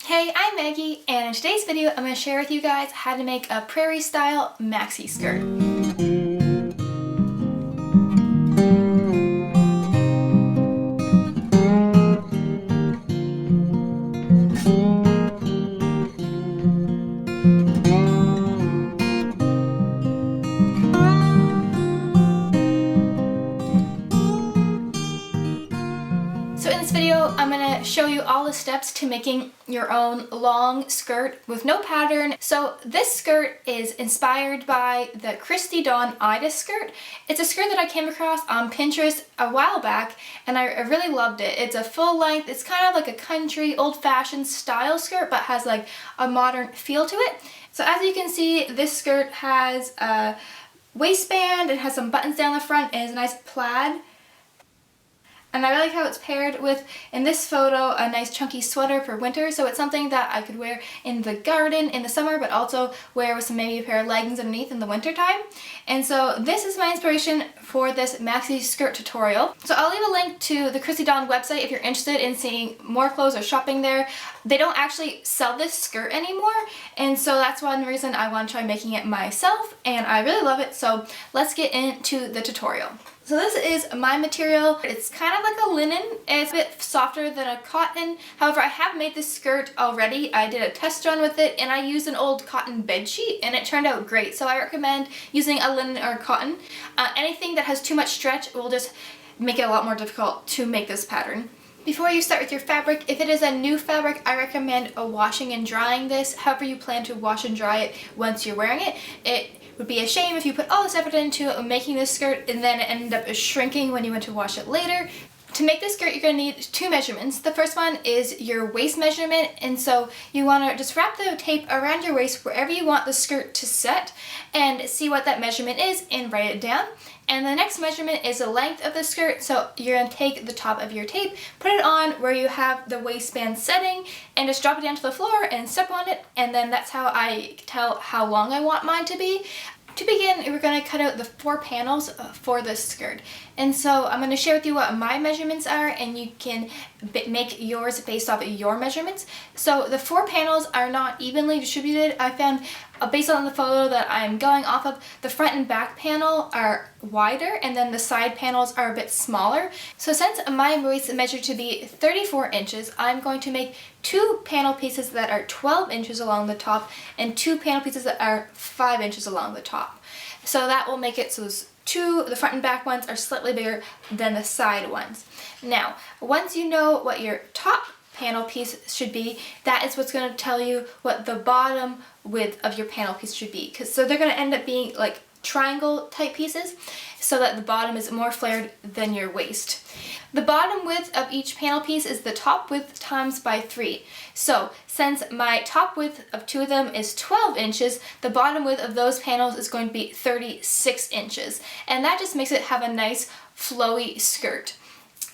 Hey, I'm Maggie, and in today's video I'm going to share with you guys how to make a prairie style maxi skirt. So in this video, I'm going to show you all the steps to making your own long skirt with no pattern. So this skirt is inspired by the Christy Dawn Ida skirt. It's a skirt that I came across on Pinterest a while back, and I really loved it. It's a full length, it's kind of like a country, old-fashioned style skirt, but has like a modern feel to it. So as you can see, this skirt has a waistband, it has some buttons down the front, and it's a nice plaid. And I really like how it's paired with, in this photo, a nice chunky sweater for winter. So it's something that I could wear in the garden in the summer, but also wear with maybe a pair of leggings underneath in the winter time. And so this is my inspiration for this maxi skirt tutorial. So I'll leave a link to the Christy Dawn website if you're interested in seeing more clothes or shopping there. They don't actually sell this skirt anymore, and so that's one reason I want to try making it myself, and I really love it. So let's get into the tutorial. So this is my material. It's kind of like a linen. It's a bit softer than a cotton. However, I have made this skirt already. I did a test run with it, and I used an old cotton bed sheet, and it turned out great. So I recommend using a linen or cotton. Anything that has too much stretch will just make it a lot more difficult to make this pattern. Before you start with your fabric, if it is a new fabric, I recommend washing and drying this. However you plan to wash and dry it once you're wearing it. It would be a shame if you put all this effort into making this skirt and then it ended up shrinking when you went to wash it later. To make this skirt, you're going to need two measurements. The first one is your waist measurement, and so you want to just wrap the tape around your waist wherever you want the skirt to set and see what that measurement is and write it down. And the next measurement is the length of the skirt, so you're going to take the top of your tape, put it on where you have the waistband setting, and just drop it down to the floor and step on it, and then that's how I tell how long I want mine to be. To begin, we're going to cut out the 4 panels for this skirt. And so I'm going to share with you what my measurements are, and you can make yours based off of your measurements. So the 4 panels are not evenly distributed. I found, based on the photo that I'm going off of, the front and back panel are wider, and then the side panels are a bit smaller. So since my waist is measured to be 34 inches, I'm going to make 2 panel pieces that are 12 inches along the top and 2 panel pieces that are 5 inches along the top. So that will make it so the front and back ones are slightly bigger than the side ones. Now, once you know what your top panel piece should be, that is what's going to tell you what the bottom width of your panel piece should be. So they're going to end up being like triangle type pieces, so that the bottom is more flared than your waist. The bottom width of each panel piece is the top width times by 3. So since my top width of 2 of them is 12 inches, the bottom width of those panels is going to be 36 inches. And that just makes it have a nice flowy skirt.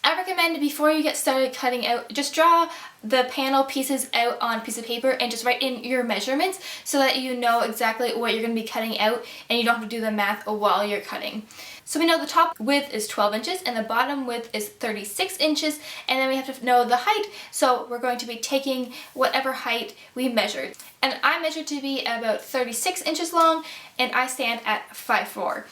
I recommend before you get started cutting out, just draw the panel pieces out on a piece of paper and just write in your measurements so that you know exactly what you're going to be cutting out and you don't have to do the math while you're cutting. So we know the top width is 12 inches and the bottom width is 36 inches, and then we have to know the height, so we're going to be taking whatever height we measured. And I measured to be about 36 inches long, and I stand at 5'4".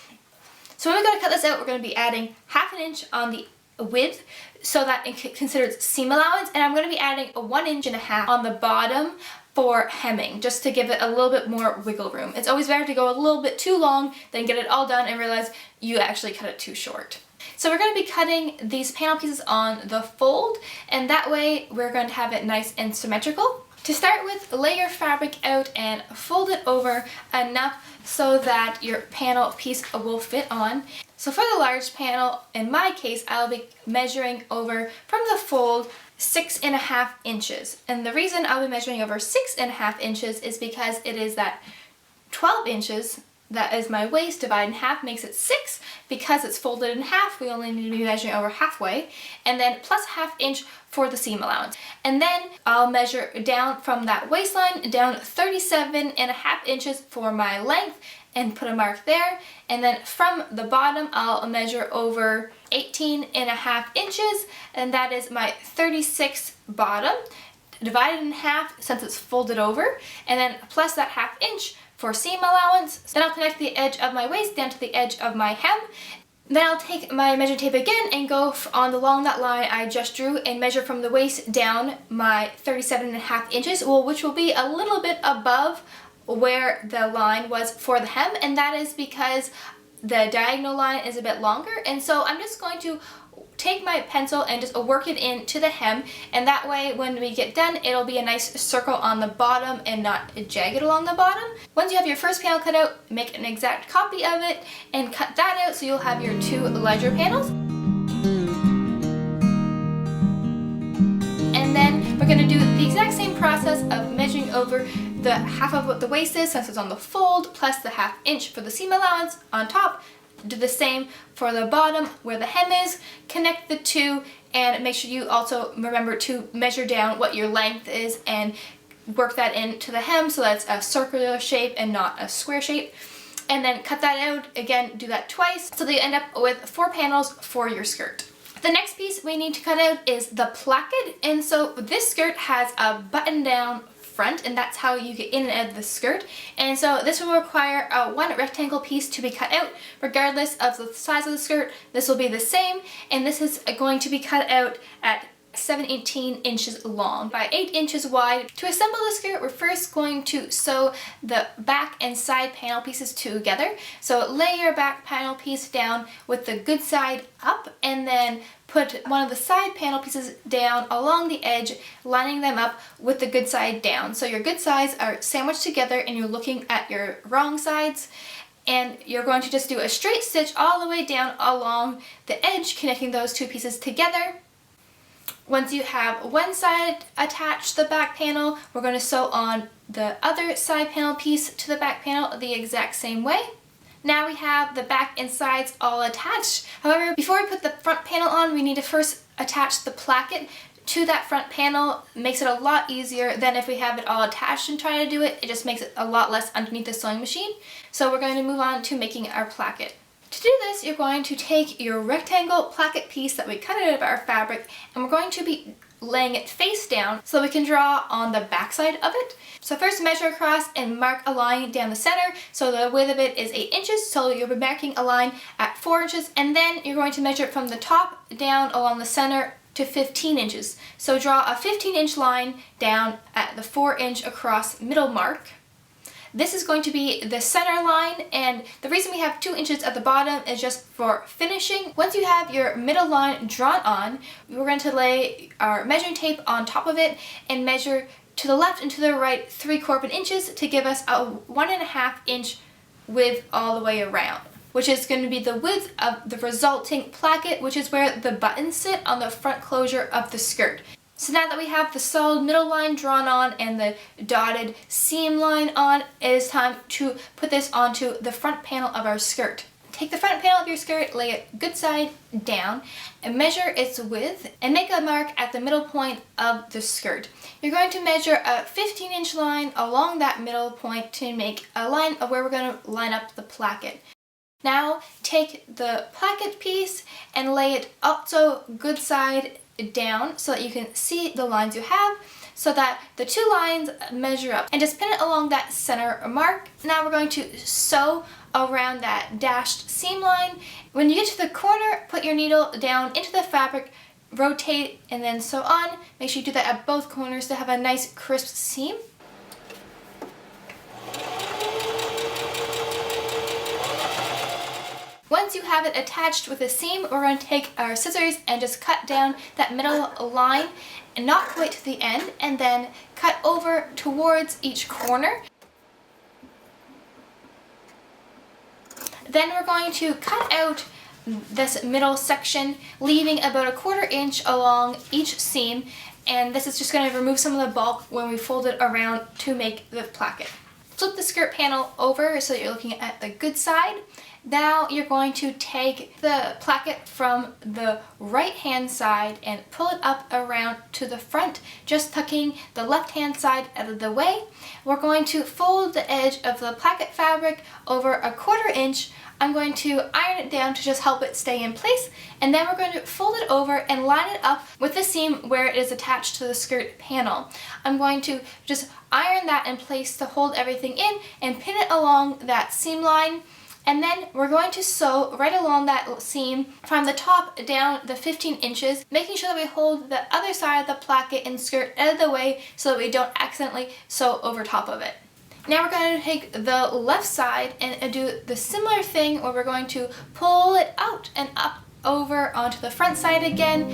So when we go to cut this out, we're going to be adding ½ inch on the width so that it considers seam allowance, and I'm going to be adding a 1.5 inches on the bottom for hemming, just to give it a little bit more wiggle room. It's always better to go a little bit too long than get it all done and realize you actually cut it too short. So we're going to be cutting these panel pieces on the fold, and that way we're going to have it nice and symmetrical. To start with, lay your fabric out and fold it over enough so that your panel piece will fit on. So for the large panel, in my case, I'll be measuring over from the fold 6.5 inches. And the reason I'll be measuring over 6.5 inches is because it is that 12 inches that is my waist divided in half makes it 6. Because it's folded in half, we only need to be measuring over halfway, and then plus ½ inch for the seam allowance. And then I'll measure down from that waistline down 37.5 inches for my length and put a mark there, and then from the bottom I'll measure over 18.5 inches, and that is my 36 bottom. divide it in half since it's folded over, and then plus that 1/2 inch for seam allowance. Then I'll connect the edge of my waist down to the edge of my hem. Then I'll take my measuring tape again and go along that line I just drew and measure from the waist down my 37.5 inches, which will be a little bit above where the line was for the hem, and that is because the diagonal line is a bit longer. And so I'm just going to take my pencil and just work it into the hem, and that way when we get done it'll be a nice circle on the bottom and not jagged along the bottom. Once you have your first panel cut out, make an exact copy of it and cut that out so you'll have your 2 larger panels. And then we're going to do the exact same process of measuring over the half of what the waist is since it's on the fold, plus the 1/2 inch for the seam allowance on top. Do the same for the bottom where the hem is, connect the two, and make sure you also remember to measure down what your length is and work that into the hem so that's a circular shape and not a square shape. And then cut that out, again do that twice, so that you end up with 4 panels for your skirt. The next piece we need to cut out is the placket, and so this skirt has a button down front, and that's how you get in and out of the skirt. And so this will require one rectangle piece to be cut out regardless of the size of the skirt. This will be the same, and this is going to be cut out at 7/18 inches long by 8 inches wide. To assemble the skirt, we're first going to sew the back and side panel pieces together. So lay your back panel piece down with the good side up, and then put one of the side panel pieces down along the edge, lining them up with the good side down. So your good sides are sandwiched together and you're looking at your wrong sides. And you're going to just do a straight stitch all the way down along the edge, connecting those 2 pieces together. Once you have one side attached to the back panel, we're going to sew on the other side panel piece to the back panel the exact same way. Now we have the back and sides all attached. However, before we put the front panel on, we need to first attach the placket to that front panel. It makes it a lot easier than if we have it all attached and try to do it. It just makes it a lot less underneath the sewing machine. So we're going to move on to making our placket. To do this, you're going to take your rectangle placket piece that we cut out of our fabric, and we're going to be laying it face down so we can draw on the back side of it. So first measure across and mark a line down the center. So the width of it is 8 inches, so you'll be marking a line at 4 inches, and then you're going to measure it from the top down along the center to 15 inches. So draw a 15-inch line down at the 4-inch across middle mark. This is going to be the center line, and the reason we have 2 inches at the bottom is just for finishing. Once you have your middle line drawn on, we're going to lay our measuring tape on top of it and measure to the left and to the right 3/4 inches to give us a 1.5 inch width all the way around, which is going to be the width of the resulting placket, which is where the buttons sit on the front closure of the skirt. So now that we have the solid middle line drawn on and the dotted seam line on, it is time to put this onto the front panel of our skirt. Take the front panel of your skirt, lay it good side down, and measure its width, and make a mark at the middle point of the skirt. You're going to measure a 15-inch line along that middle point to make a line of where we're going to line up the placket. Now take the placket piece and lay it also good side down so that you can see the lines you have, so that the 2 lines measure up, and just pin it along that center mark. Now we're going to sew around that dashed seam line. When you get to the corner, put your needle down into the fabric, rotate, and then sew on. Make sure you do that at both corners to have a nice crisp seam. Once you have it attached with a seam, we're going to take our scissors and just cut down that middle line and not quite to the end, and then cut over towards each corner. Then we're going to cut out this middle section, leaving about 1/4 inch along each seam, and this is just going to remove some of the bulk when we fold it around to make the placket. Flip the skirt panel over so that you're looking at the good side, Now you're going to take the placket from the right hand side and pull it up around to the front, just tucking the left hand side out of the way. We're going to fold the edge of the placket fabric over 1/4 inch. I'm going to iron it down to just help it stay in place, and then we're going to fold it over and line it up with the seam where it is attached to the skirt panel. I'm going to just iron that in place to hold everything in and pin it along that seam line. And then we're going to sew right along that seam from the top down the 15 inches, making sure that we hold the other side of the placket and skirt out of the way so that we don't accidentally sew over top of it. Now we're going to take the left side and do the similar thing where we're going to pull it out and up over onto the front side again.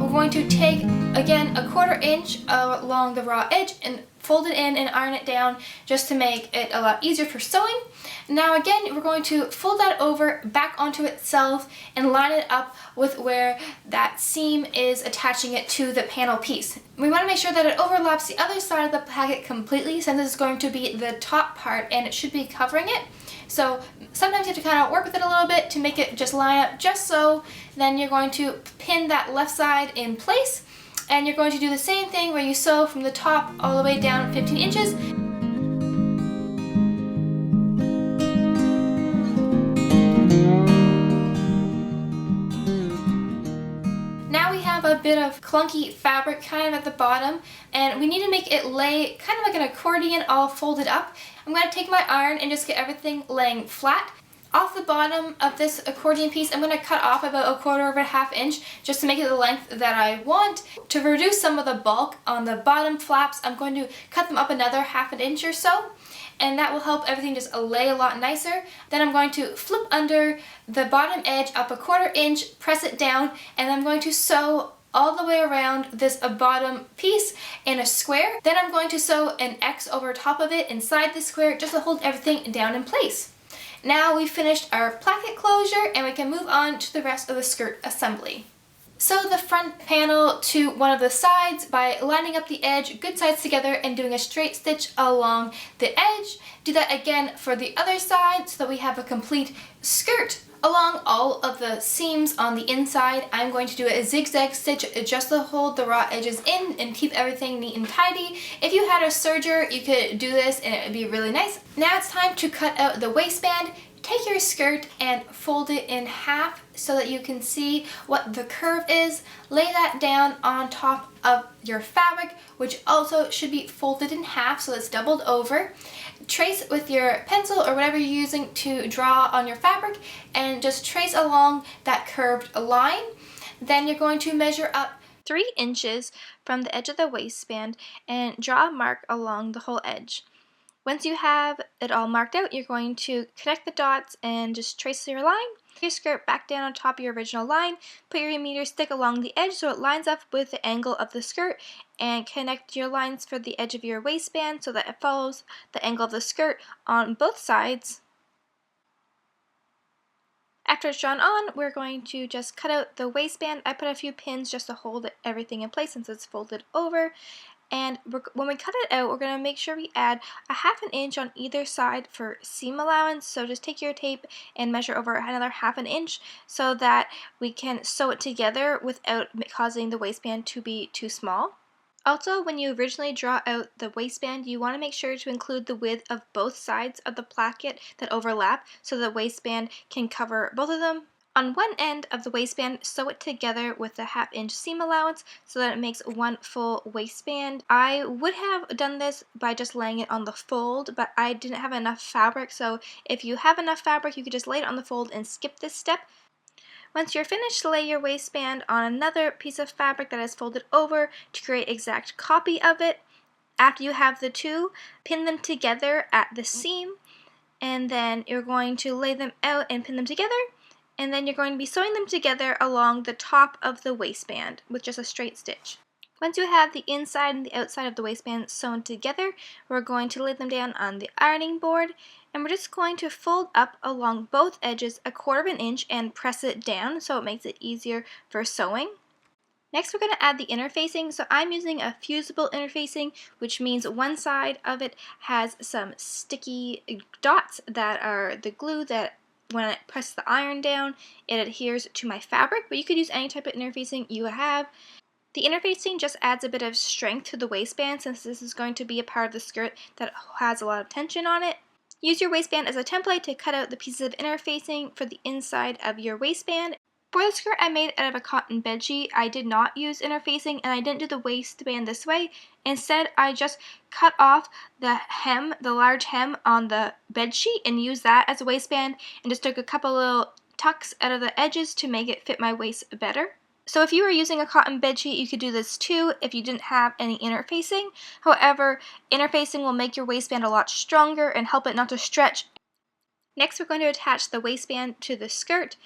We're going to take, again, 1/4 inch along the raw edge and fold it in and iron it down just to make it a lot easier for sewing. Now again, we're going to fold that over back onto itself and line it up with where that seam is attaching it to the panel piece. We want to make sure that it overlaps the other side of the placket completely, since it's going to be the top part and it should be covering it. So sometimes you have to kind of work with it a little bit to make it just line up just so. Then you're going to pin that left side in place, and you're going to do the same thing where you sew from the top all the way down 15 inches. Now we have a bit of clunky fabric kind of at the bottom, and we need to make it lay kind of like an accordion all folded up. I'm going to take my iron and just get everything laying flat. Off the bottom of this accordion piece, I'm going to cut off about 1/4 inch just to make it the length that I want. To reduce some of the bulk on the bottom flaps, I'm going to cut them up another 1/2 inch or so, and that will help everything just lay a lot nicer. Then I'm going to flip under the bottom edge up 1/4 inch, press it down, and I'm going to sew all the way around this bottom piece in a square. Then I'm going to sew an X over top of it inside the square just to hold everything down in place. Now we've finished our placket closure and we can move on to the rest of the skirt assembly. Sew the front panel to one of the sides by lining up the edge good sides together and doing a straight stitch along the edge. Do that again for the other side so that we have a complete skirt. Along all of the seams on the inside, I'm going to do a zigzag stitch just to hold the raw edges in and keep everything neat and tidy. If you had a serger, you could do this and it would be really nice. Now it's time to cut out the waistband. Take your skirt and fold it in half so that you can see what the curve is. Lay that down on top of your fabric, which also should be folded in half so it's doubled over. Trace with your pencil or whatever you're using to draw on your fabric and just trace along that curved line. Then you're going to measure up 3 inches from the edge of the waistband and draw a mark along the whole edge. Once you have it all marked out, you're going to connect the dots and just trace your line. Your skirt back down on top of your original line. Put your meter stick along the edge so it lines up with the angle of the skirt, and connect your lines for the edge of your waistband so that it follows the angle of the skirt on both sides. After it's drawn on, we're going to just cut out the waistband. I put a few pins just to hold everything in place since it's folded over. And when we cut it out, we're going to make sure we add a 1/2 inch on either side for seam allowance. So just take your tape and measure over another 1/2 inch so that we can sew it together without causing the waistband to be too small. Also, when you originally draw out the waistband, you want to make sure to include the width of both sides of the placket that overlap so the waistband can cover both of them. On one end of the waistband, sew it together with the 1/2 inch seam allowance so that it makes one full waistband. I would have done this by just laying it on the fold, but I didn't have enough fabric, so if you have enough fabric, you could just lay it on the fold and skip this step. Once you're finished, lay your waistband on another piece of fabric that is folded over to create an exact copy of it. After you have the two, pin them together at the seam, and then you're going to lay them out and pin them together. And then you're going to be sewing them together along the top of the waistband with just a straight stitch. Once you have the inside and the outside of the waistband sewn together, we're going to lay them down on the ironing board, and we're just going to fold up along both edges 1/4 inch and press it down so it makes it easier for sewing. Next, we're going to add the interfacing. So I'm using a fusible interfacing, which means one side of it has some sticky dots that are the glue that when I press the iron down, it adheres to my fabric, but you could use any type of interfacing you have. The interfacing just adds a bit of strength to the waistband since this is going to be a part of the skirt that has a lot of tension on it. Use your waistband as a template to cut out the pieces of interfacing for the inside of your waistband. For the skirt I made out of a cotton bedsheet, I did not use interfacing and I didn't do the waistband this way. Instead, I just cut off the hem, the large hem on the bedsheet and used that as a waistband and just took a couple little tucks out of the edges to make it fit my waist better. So if you were using a cotton bedsheet, you could do this too if you didn't have any interfacing. However, interfacing will make your waistband a lot stronger and help it not to stretch. Next, we're going to attach the waistband to the skirt.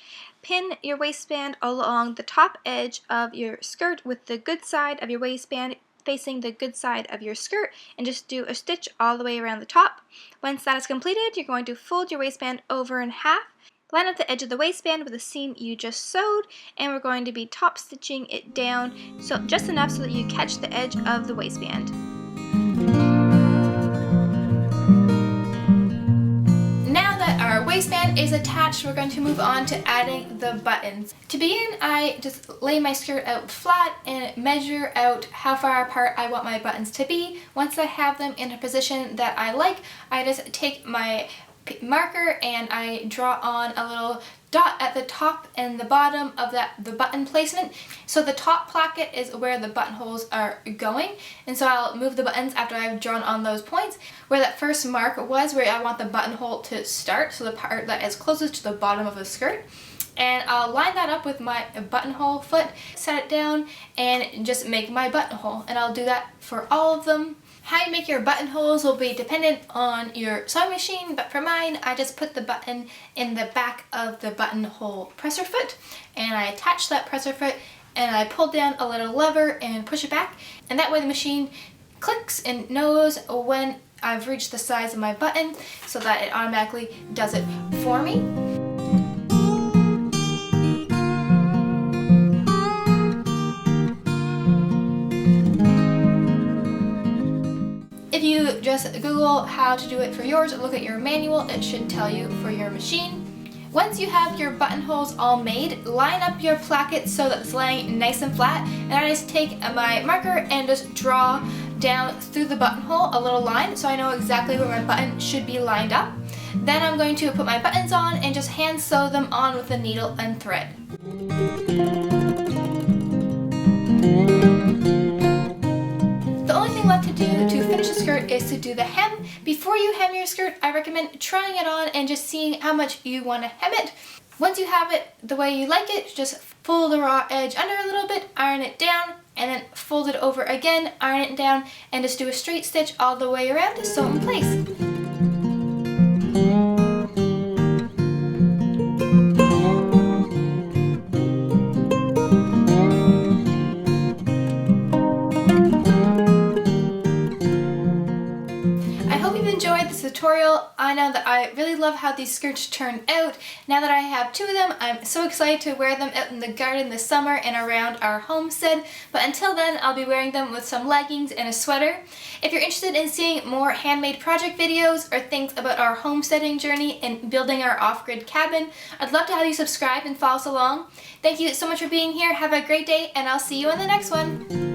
Pin your waistband along the top edge of your skirt with the good side of your waistband facing the good side of your skirt and just do a stitch all the way around the top. Once that is completed, you're going to fold your waistband over in half, line up the edge of the waistband with the seam you just sewed, and we're going to be top stitching it down so just enough so that you catch the edge of the waistband. Our waistband is attached, we're going to move on to adding the buttons. To begin, I just lay my skirt out flat and measure out how far apart I want my buttons to be. Once I have them in a position that I like, I just take my marker and I draw on a little dot at the top and the bottom of the button placement. So the top placket is where the buttonholes are going, and so I'll move the buttons after I've drawn on those points. Where that first mark was where I want the buttonhole to start, so the part that is closest to the bottom of the skirt. And I'll line that up with my buttonhole foot, set it down, and just make my buttonhole. And I'll do that for all of them. How you make your buttonholes will be dependent on your sewing machine, but for mine, I just put the button in the back of the buttonhole presser foot, and I attach that presser foot, and I pull down a little lever and push it back, and that way the machine clicks and knows when I've reached the size of my button so that it automatically does it for me. If you just Google how to do it for yours or look at your manual, it should tell you for your machine. Once you have your buttonholes all made, line up your placket so that it's laying nice and flat, and I just take my marker and just draw down through the buttonhole a little line so I know exactly where my button should be lined up. Then I'm going to put my buttons on and just hand sew them on with a needle and thread. The only thing left to do to finish the skirt is to do the hem. Before you hem your skirt, I recommend trying it on and just seeing how much you want to hem it. Once you have it the way you like it, just fold the raw edge under a little bit, iron it down, and then fold it over again, iron it down, and just do a straight stitch all the way around to sew in place. Tutorial. I know that I really love how these skirts turned out. Now that I have two of them, I'm so excited to wear them out in the garden this summer and around our homestead, but until then I'll be wearing them with some leggings and a sweater. If you're interested in seeing more handmade project videos or things about our homesteading journey and building our off-grid cabin, I'd love to have you subscribe and follow us along. Thank you so much for being here, have a great day, and I'll see you in the next one.